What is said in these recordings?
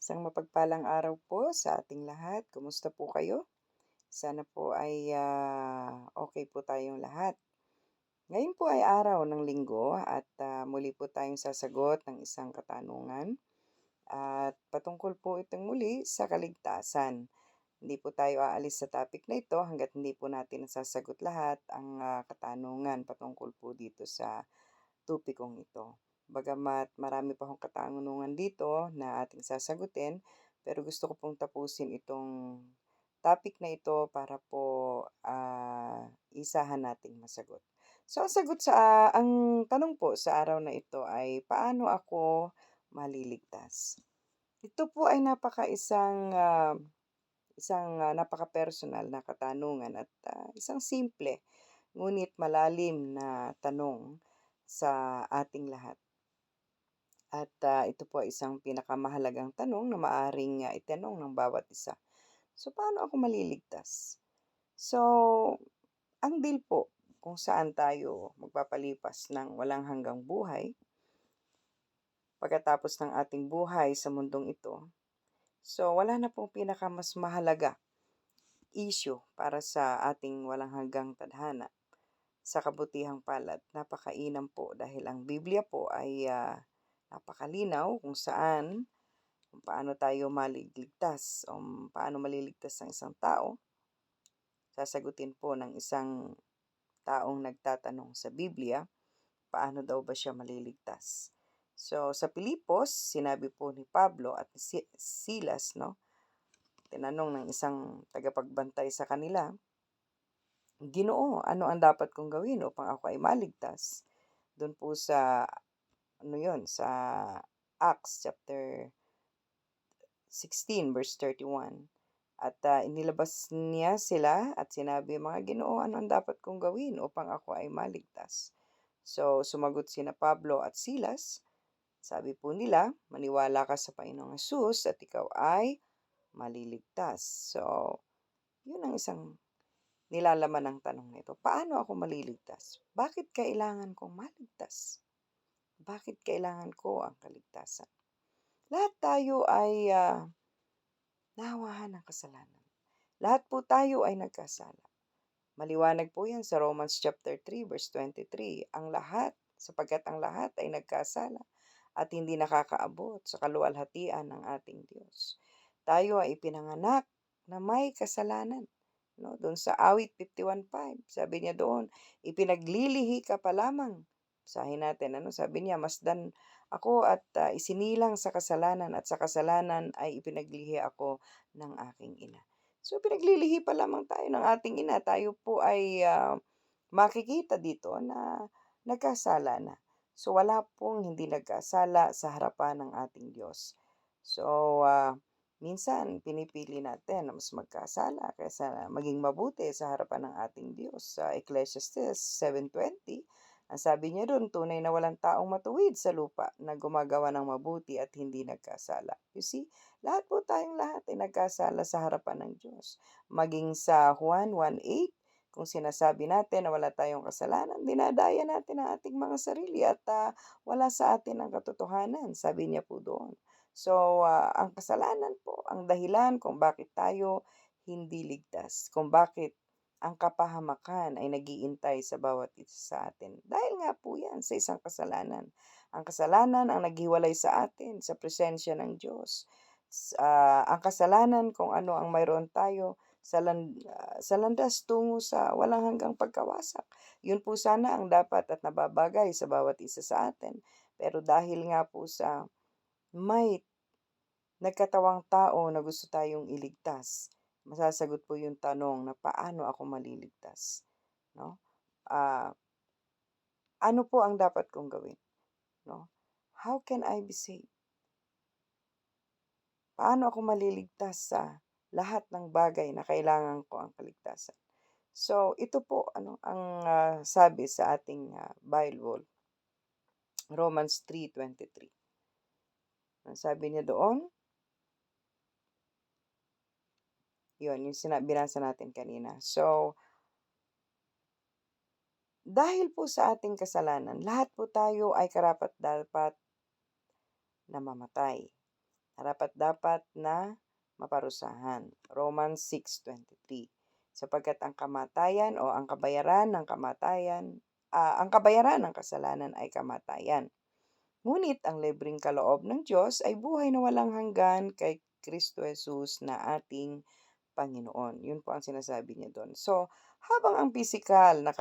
Isang mapagpalang araw po sa ating lahat. Kumusta po kayo? Sana po ay okay po tayong lahat. Ngayon po ay araw ng linggo at muli po tayong sasagot ng isang katanungan. At patungkol po itong muli sa kaligtasan. Hindi po tayo aalis sa topic na ito hanggat hindi po natin nasasagot lahat ang katanungan patungkol po dito sa topikong ito. Bagamat marami pa akong katanungan dito na ating sasagutin, pero gusto ko pong tapusin itong topic na ito para po isahan nating masagot. So ang tanong po sa araw na ito ay paano ako maliligtas? Ito po ay napaka-personal na katanungan at isang simple ngunit malalim na tanong sa ating lahat. At ito po ay isang pinakamahalagang tanong na maaring itanong ng bawat isa. So, paano ako maliligtas? So, ang deal po kung saan tayo magpapalipas ng walang hanggang buhay, pagkatapos ng ating buhay sa mundong ito, so wala na pong pinakamas mahalaga issue para sa ating walang hanggang tadhana. Sa kabutihang palad, napakainam po dahil ang Biblia po ay napakalinaw kung paano tayo maliligtas o paano maliligtas ang isang tao. Sasagutin po ng isang taong nagtatanong sa Biblia, paano daw ba siya maliligtas. So sa Pilipos, sinabi po ni Pablo at ni Silas, no? Tinanong ng isang tagapagbantay sa kanila, Ginoo, ano ang dapat kong gawin upang ako ay maligtas? Doon po sa sa Acts chapter 16 verse 31. At inilabas niya sila at sinabi, mga Ginoo, ano ang dapat kong gawin upang ako ay maligtas? So sumagot sina Pablo at Silas, sabi po nila, maniwala ka sa Panginoong Hesus at ikaw ay maliligtas. So, yun ang isang nilalaman ng tanong nito. Paano ako maliligtas? Bakit kailangan kong maligtas? Bakit kailangan ko ang kaligtasan? Lahat tayo ay nahawahan ng kasalanan. Lahat po tayo ay nagkasala. Maliwanag po yan sa Romans chapter 3 verse 23. Sapagkat ang lahat ay nagkasala at hindi nakakaabot sa kaluwalhatian ng ating Diyos. Tayo ay ipinanganak na may kasalanan. No? Doon sa awit 51:5, sabi niya doon, ipinaglilihi ka pa lamang. Basahin natin, sabi niya, masdan ako at isinilang sa kasalanan at sa kasalanan ay ipinaglihi ako ng aking ina. So, pinaglilihi pa lamang tayo ng ating ina. Tayo po ay makikita dito na nagkasala na. So, wala pong hindi nagkasala sa harapan ng ating Diyos. So, minsan pinipili natin na mas magkasala kaysa maging mabuti sa harapan ng ating Diyos. Sa Ecclesiastes 7:20, ang sabi niya doon, tunay na walang taong matuwid sa lupa na gumagawa ng mabuti at hindi nagkasala. You see, lahat ay nagkasala sa harapan ng Diyos. Maging sa Juan 1:8, kung sinasabi natin na wala tayong kasalanan, dinadaya natin ang ating mga sarili at wala sa atin ang katotohanan, sabi niya po doon. So, ang kasalanan po, ang dahilan kung bakit tayo hindi ligtas, kung bakit ang kapahamakan ay nag-iintay sa bawat isa sa atin. Dahil nga po yan sa isang kasalanan. Ang kasalanan ang naghiwalay sa atin sa presensya ng Diyos. Ang kasalanan kung ano ang mayroon tayo sa landas tungo sa walang hanggang pagkawasak. Yun po sana ang dapat at nababagay sa bawat isa sa atin. Pero dahil nga po sa may nagkatawang tao na gusto tayong iligtas, masasagot po yung tanong na paano ako maliligtas, 'no? Ah, ano po ang dapat kong gawin, 'no? How can I be saved? Paano ako maliligtas sa lahat ng bagay na kailangan ko ang kaligtasan? So, ito po ang sabi sa ating Bible, Romans 3:23. Ang sabi niya doon, yun yung binasa natin kanina. So, dahil po sa ating kasalanan, lahat po tayo ay karapat-dapat na mamatay. Karapat-dapat na maparusahan. Romans 6:23. Sapagkat ang kamatayan o ang kabayaran ng kamatayan, ang kabayaran ng kasalanan ay kamatayan. Ngunit ang libreng kaloob ng Diyos ay buhay na walang hanggan kay Kristo Jesus na ating Panginoon. Yun po ang sinasabi niya doon. So, habang ang pisikal na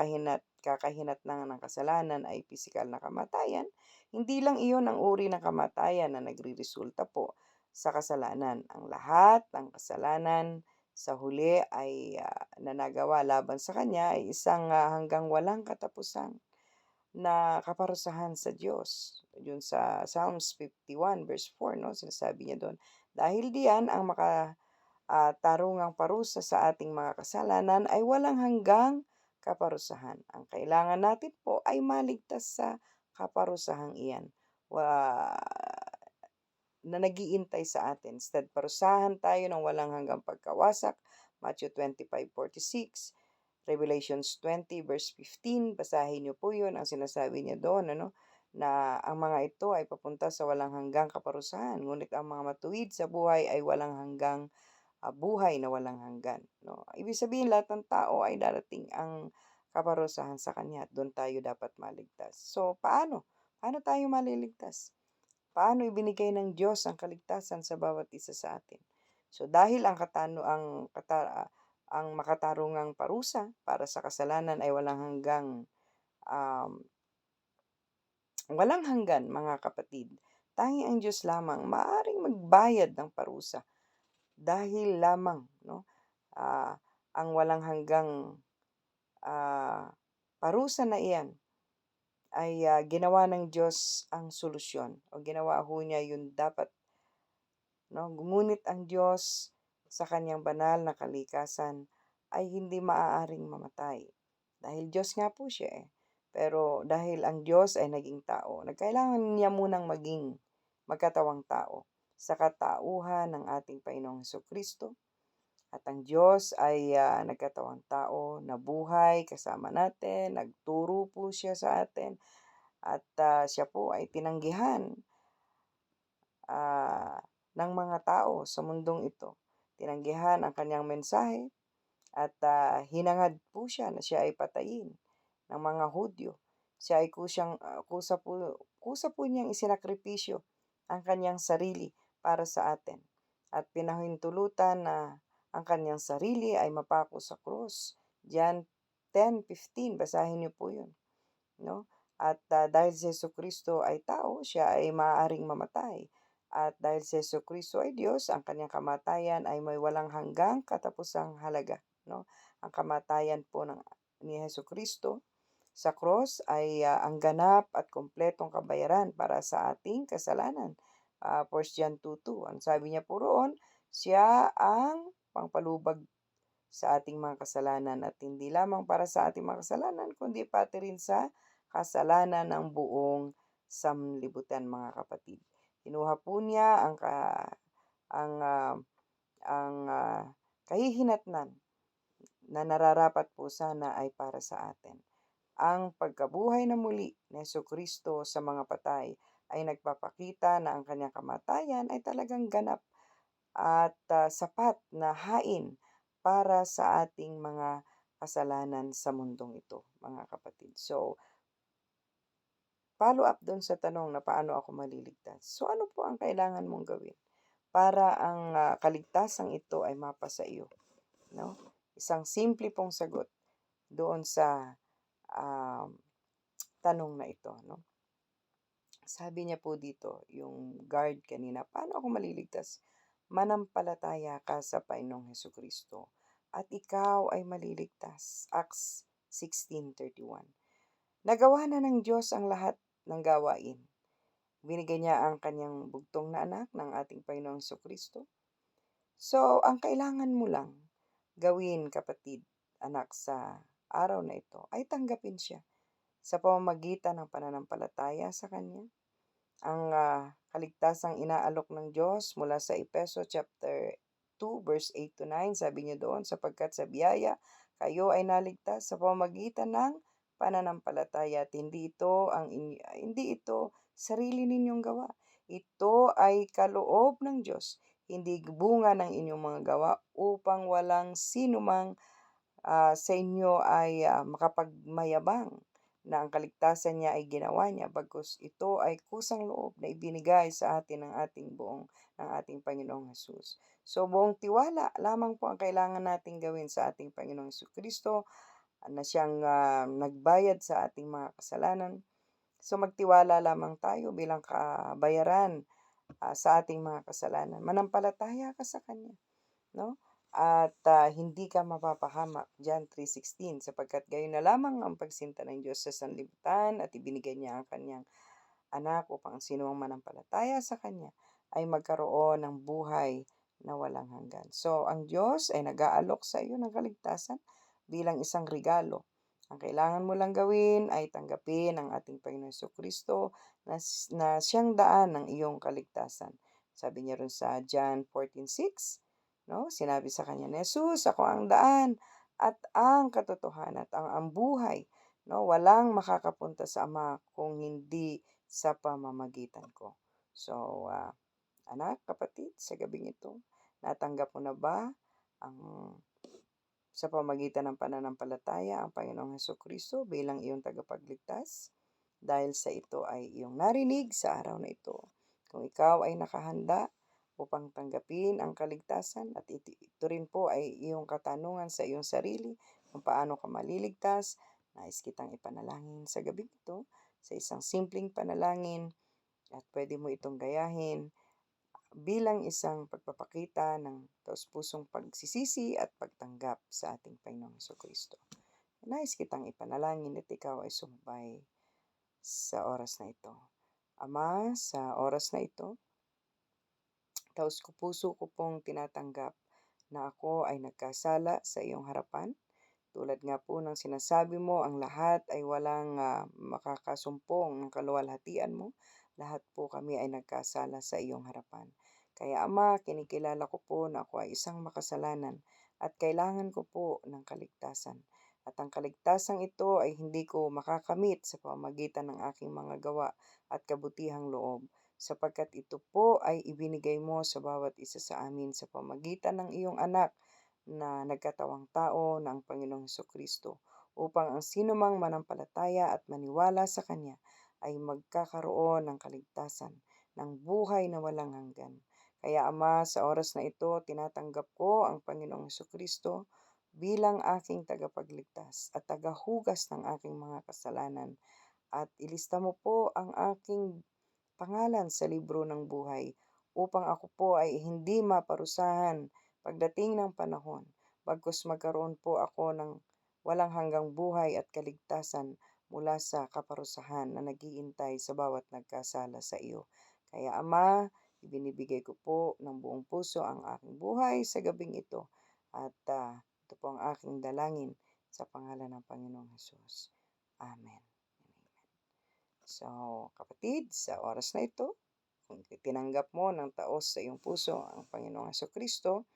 kakahinatnan ng kasalanan ay pisikal na kamatayan, hindi lang iyon ang uri ng kamatayan na nagreresulta po sa kasalanan. Ang lahat ng kasalanan sa huli ay na nagawa laban sa kanya ay isang hanggang walang katapusang na kaparusahan sa Diyos. Yun sa Psalms 51 verse 4, no? Sinasabi niya doon, dahil diyan ang tarungang parusa sa ating mga kasalanan ay walang hanggang kaparusahan. Ang kailangan natin po ay maligtas sa kaparusahang iyan wa, na nagiintay sa atin. Instead, parusahan tayo ng walang hanggang pagkawasak. Matthew 25:46, Revelations 20 verse 15, basahin niyo po yun, ang sinasabi niya doon, ano, na ang mga ito ay papunta sa walang hanggang kaparusahan, ngunit ang mga matuwid sa buhay ay walang hanggang buhay na walang hanggan, 'no. Ibig sabihin lahat ng tao ay darating ang kaparusahan sa kanya at do'n tayo dapat maligtas. So, paano? Paano tayo maliligtas? Paano ibinigay ng Diyos ang kaligtasan sa bawat isa sa atin? So, dahil ang makatarungang parusa para sa kasalanan ay um, walang hanggan mga kapatid. Tanging ang Diyos lamang maaaring magbayad ng parusa dahil lamang 'no, ah, ang walang hanggang, ah, parusa na iyan ay, ginawa ng Diyos ang solusyon o ginawa ho niya yung dapat 'no. Ngunit ang Diyos sa kanyang banal na kalikasan ay hindi maaaring mamatay. Dahil Diyos nga po siya, eh. Pero dahil ang Diyos ay naging tao, nagkailangan niya munang magkatawang tao sa katauhan ng ating Panginoong Kristo. At ang Diyos ay nagkatawang tao, nabuhay kasama natin, nagturo po siya sa atin at siya po ay tinanggihan ah, ng mga tao sa mundong ito. Tinanggihan ang kanyang mensahe at hinangad po siya na siya ay patayin ng mga Hudyo. Siya ay kusa po niyang isinakripisyo ang kanyang sarili para sa atin at pinahintulutan na ang kanyang sarili ay mapako sa krus. John 10:15, basahin niyo po 'yun, 'no? At dahil si Jesucristo ay tao, siya ay maaaring mamatay. At dahil si Jesucristo ay Diyos, ang kanyang kamatayan ay may walang hanggang katapusang halaga, 'no? Ang kamatayan po ni Jesucristo sa cross ay ang ganap at kumpletong kabayaran para sa ating kasalanan. 1 John 2:2, ang sabi niya po roon, siya ang pangpalubag sa ating mga kasalanan at hindi lamang para sa ating mga kasalanan kundi pati rin sa kasalanan ng buong sanlibutan mga kapatid. Kinuha po niya ang, ah, ang, kahihinatnan na nararapat po sana ay para sa atin. Ang pagkabuhay na muli ni Jesucristo sa mga patay ay nagpapakita na ang kanyang kamatayan ay talagang ganap at sapat na hain para sa ating mga kasalanan sa mundong ito, mga kapatid. So, follow up dun sa tanong na paano ako maliligtas. So, ano po ang kailangan mong gawin para ang kaligtasang ito ay mapasa iyo, no? Isang simple pong sagot doon sa um, tanong na ito, no? Sabi niya po dito, yung guard kanina, paano ako maliligtas? Manampalataya ka sa Panginoong Hesukristo at ikaw ay maliligtas. Acts 16:31. Nagawa na ng Diyos ang lahat ng gawain. Binigay niya ang kanyang bugtong na anak ng ating Panginoong Hesukristo. So, ang kailangan mo lang gawin, kapatid, anak, sa araw na ito ay tanggapin siya sa pamamagitan ng pananampalataya sa Kanya. Ang kaligtasang inaalok ng Diyos mula sa Efeso chapter 2 verse 8 to 9, sabi niya doon, sapagkat sa biyaya kayo ay naligtas sa pamamagitan ng pananampalataya at hindi ito sarili ninyong gawa. Ito ay kaloob ng Diyos, hindi bunga ng inyong mga gawa upang walang sinumang sa inyo ay makapagmayabang na ang kaligtasan niya ay ginawa niya bagkus ito ay kusang loob na ibinigay sa atin ng ating Panginoong Hesus. So buong tiwala lamang po ang kailangan nating gawin sa ating Panginoong Kristo na siyang nagbayad sa ating mga kasalanan. So magtiwala lamang tayo bilang kabayaran sa ating mga kasalanan. Manampalataya ka sa Kanya, 'no? At hindi ka mapapahamak, John 3:16, sapagkat gayon na lamang ang pagsinta ng Diyos sa sanlibutan at ibinigay niya ang kanyang anak upang ang sinumang manampalataya sa kanya ay magkaroon ng buhay na walang hanggan. So, ang Diyos ay nag-aalok sa iyo ng kaligtasan bilang isang regalo. Ang kailangan mo lang gawin ay tanggapin ang ating Panginoon Kristo na siyang daan ng iyong kaligtasan. Sabi niya rin sa John 14:6, no? Sinabi sa kanya ni Jesus, "Ako ang daan at ang katotohanan at ang buhay." No, walang makakapunta sa Ama kung hindi sa pamamagitan ko. So, anak, kapatid, sa gabing ito, natanggap mo na ba ang sa pamagitan ng pananampalataya ang Panginoong Kristo bilang iyong tagapagligtas? Dahil sa ito ay iyong narinig sa araw na ito. Kung ikaw ay nakahanda upang tanggapin ang kaligtasan at ito rin po ay iyong katanungan sa iyong sarili kung paano ka maliligtas, nais kitang ipanalangin sa gabi ito sa isang simpleng panalangin at pwede mo itong gayahin bilang isang pagpapakita ng taus-pusong pagsisisi at pagtanggap sa ating Panginoong Kristo. Nais kitang ipanalangin at ikaw ay sumabay sa oras na ito. Ama, sa oras na ito, taos-puso ko pong tinatanggap na ako ay nagkasala sa iyong harapan. Tulad nga po ng sinasabi mo, ang lahat ay walang makakasumpong ng kaluwalhatian mo. Lahat po kami ay nagkasala sa iyong harapan. Kaya Ama, kinikilala ko po na ako ay isang makasalanan at kailangan ko po ng kaligtasan. At ang kaligtasan ito ay hindi ko makakamit sa pamamagitan ng aking mga gawa at kabutihang loob, sapagkat ito po ay ibinigay mo sa bawat isa sa amin sa pamamagitan ng iyong anak na nagkatawang tao na ang Panginoong Kristo upang ang sinumang manampalataya at maniwala sa Kanya ay magkakaroon ng kaligtasan, ng buhay na walang hanggan. Kaya Ama, sa oras na ito, tinatanggap ko ang Panginoong Kristo bilang aking tagapagligtas at tagahugas ng aking mga kasalanan at ilista mo po ang aking pangalan sa libro ng buhay upang ako po ay hindi maparusahan pagdating ng panahon, bagkus magkaroon po ako ng walang hanggang buhay at kaligtasan mula sa kaparusahan na nagiintay sa bawat nagkasala sa iyo. Kaya Ama, ibinibigay ko po ng buong puso ang aking buhay sa gabing ito at ito po ang aking dalangin sa pangalan ng Panginoong Hesus. Amen. So, kapatid, sa oras na ito, kung tinanggap mo ng taos sa iyong puso ang Panginoong Kristo,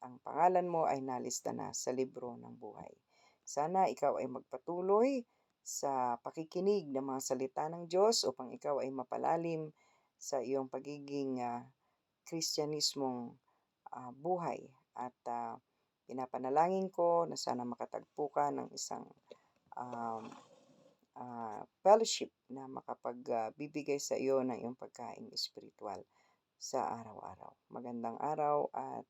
ang pangalan mo ay nalista na sa libro ng buhay. Sana ikaw ay magpatuloy sa pakikinig ng mga salita ng Diyos upang ikaw ay mapalalim sa iyong pagiging Kristyanismong buhay. At pinapanalangin ko na sana makatagpo ka ng isang um, fellowship na makapagbibigay sa iyo ng iyong pagkain espiritual sa araw-araw. Magandang araw at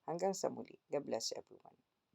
hanggang sa muli. God bless everyone.